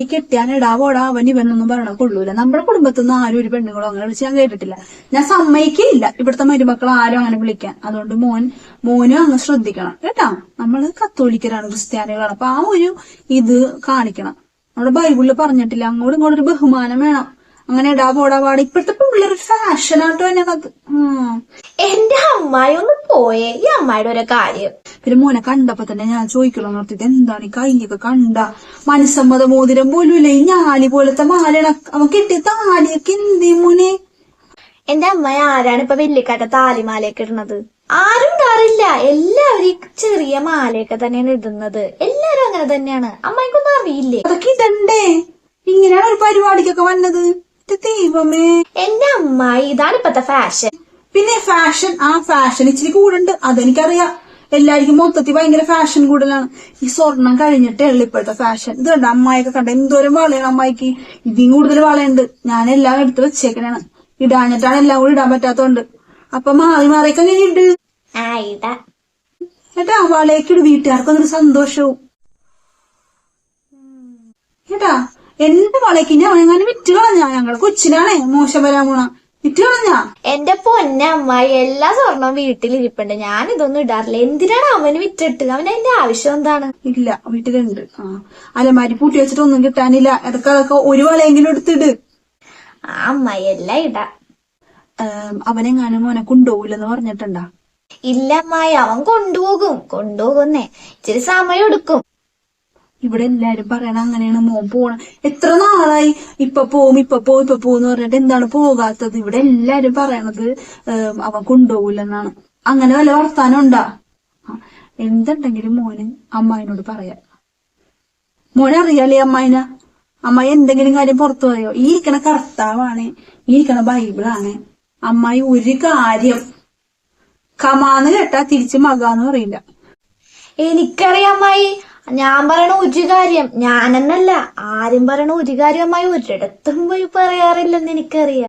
ഈ കെട്ടിയാനിടാ പോടാ അവൻ ഇവനൊന്നും പറയണ കൊള്ളൂല. നമ്മുടെ കുടുംബത്തിൽ നിന്ന് ആരും ഒരു പെണ്ണുങ്ങളോ അങ്ങനെ വിളിച്ച് ഞാൻ കേട്ടിട്ടില്ല. ഞാൻ സമ്മതിക്കില്ല ഇവിടുത്തെ മരുമക്കൾ ആരും അങ്ങനെ വിളിക്കാൻ. അതുകൊണ്ട് മോനും അങ്ങ് ശ്രദ്ധിക്കണം കേട്ടാ. നമ്മള് കത്തോലിക്കരാണ്, ക്രിസ്ത്യാനികളാണ്. അപ്പൊ ആ ഒരു ഇത് കാണിക്കണം. നമ്മുടെ ബൈബിളിൽ പറഞ്ഞിട്ടില്ല, അങ്ങോട്ടും ഇങ്ങോട്ടും ഒരു ബഹുമാനം വേണം. അങ്ങനെ ഇടാ പോടാ പാടാ ഇപ്പോഴത്തെ പിള്ളേർ ഫാഷനാട്ടോ അതിനകത്ത്. എന്റെ അമ്മായി ഒന്ന് പോയേ, ഈ അമ്മായിയുടെ ഒരു കാര്യം. പിന്നെ മോനെ കണ്ടപ്പോ തന്നെ ഞാൻ ചോദിക്കണം നിർത്തിട്ട്, എന്താണ് ഈ കൈയൊക്കെ കണ്ട മനസ്സമ്മത മോതിരം പോലും ഇല്ല, ഈ ഞാലി പോലത്തെ മാലയാണ് അവൻ കിട്ടിയ താലിയൊക്കെ എന്തേ മോനെ. എന്റെ അമ്മായി ആരാണ് ഇപ്പൊ വെള്ളിക്കാട്ട താലിമാലയൊക്കെ ഇടുന്നത്? ആരും ഇടാറില്ല. എല്ലാവരും ഈ ചെറിയ മാലയൊക്കെ തന്നെയാണ് ഇടുന്നത്. എല്ലാരും അങ്ങനെ തന്നെയാണ്. അമ്മായിക്കൊന്നും അറിയില്ലേ? അതൊക്കെ ഇടണ്ടേ? ഇങ്ങനെയാണ് ഒരു പരിപാടിക്കൊക്കെ വന്നത്. ദൈവമേ, എന്റെ അമ്മായി ഇതാണ് ഇപ്പത്തെ ഫാഷൻ. പിന്നെ ഫാഷൻ, ആ ഫാഷൻ ഇച്ചിരി കൂടുണ്ട്, അതെനിക്കറിയാം. എല്ലാവർക്കും മൊത്തത്തിൽ ഭയങ്കര ഫാഷൻ കൂടുതലാണ്. ഈ സ്വർണം കഴിഞ്ഞിട്ടേ ഉള്ളു ഇപ്പോഴത്തെ ഫാഷൻ. ഇത് കണ്ട അമ്മായിയൊക്കെ കണ്ട എന്തോരം വളയാണ് അമ്മായിക്ക്. ഇതിയും കൂടുതൽ വളയുണ്ട്. ഞാൻ എല്ലാം എടുത്ത് വെച്ചേക്കണാണ്. ഇടാഞ്ഞിട്ടാണ് എല്ലാം കൂടി ഇടാൻ പറ്റാത്തോണ്ട്. അപ്പൊ മാറി മാറിയൊക്കെ അങ്ങനെ ഇട് കേട്ടാ. വളയൊക്കെ ഇട്, വീട്ടുകാർക്കൊന്നൊരു സന്തോഷവും കേട്ടാ. എന്റെ വളയ്ക്ക് ഞാൻ എങ്ങനെ വിറ്റ് കളഞ്ഞാ? ഞങ്ങള് കൊച്ചിലാണേ മോശം വരാൻ പോണ. വിറ്റ് കളഞ്ഞാ? എന്റെ പൊന്ന അമ്മായി, എല്ലാ സ്വർണവും വീട്ടിലിരിപ്പുണ്ട്. ഞാൻ ഇതൊന്നും ഇടാറില്ല. എന്തിനാണ് അവന് വിറ്റിട്ട്? അവന് അതിന്റെ ആവശ്യം എന്താണ്? ഇല്ല, വീട്ടിലുണ്ട്. അലമാരി പൂട്ടി വെച്ചിട്ട് ഒന്നും കിട്ടാനില്ല. അതൊക്കെ ഒരു വളയെങ്കിലും എടുത്തിട്. ആ അമ്മായി എല്ലാം ഇടാ. അവനെങ്ങാനും മോനെ കൊണ്ടുപോകില്ലെന്ന് പറഞ്ഞിട്ടുണ്ടാ? ഇല്ല അമ്മായി, അവൻ കൊണ്ടുപോകുന്നേ. ഇച്ചിരി സമയം എടുക്കും. ഇവിടെ എല്ലാരും പറയണ അങ്ങനെയാണ് മോൻ പോണം. എത്ര നാളായി ഇപ്പൊ പോന്ന് പറഞ്ഞിട്ട് എന്താണ് പോകാത്തത്? ഇവിടെ എല്ലാരും പറയണത് അവൻ കൊണ്ടുപോകില്ലെന്നാണ്. അങ്ങനെ വല്ല വർത്താനം ഉണ്ടാ? എന്തുണ്ടെങ്കിലും മോന് അമ്മായിനോട് പറയാം. മോനെ അറിയാലേ അമ്മായിന? അമ്മായി എന്തെങ്കിലും കാര്യം പുറത്തു പറയോ? ഈ ഇരിക്കണ കർത്താവാണ്, ഈ ഇരിക്കണ ബൈബിളാണ്. അമ്മായി ഒരു കാര്യം കമാന്ന് കേട്ടാ തിരിച്ച് മകാന്ന് പറയില്ല. എനിക്കറിയാം അമ്മായി. ഞാൻ പറയണ ഒരു കാര്യം ഞാനെന്നല്ല, ആരും പറയണ ഒരു കാര്യം അമ്മായി ഒരിടത്തും പോയി പറയാറില്ലെന്ന് എനിക്കറിയാം.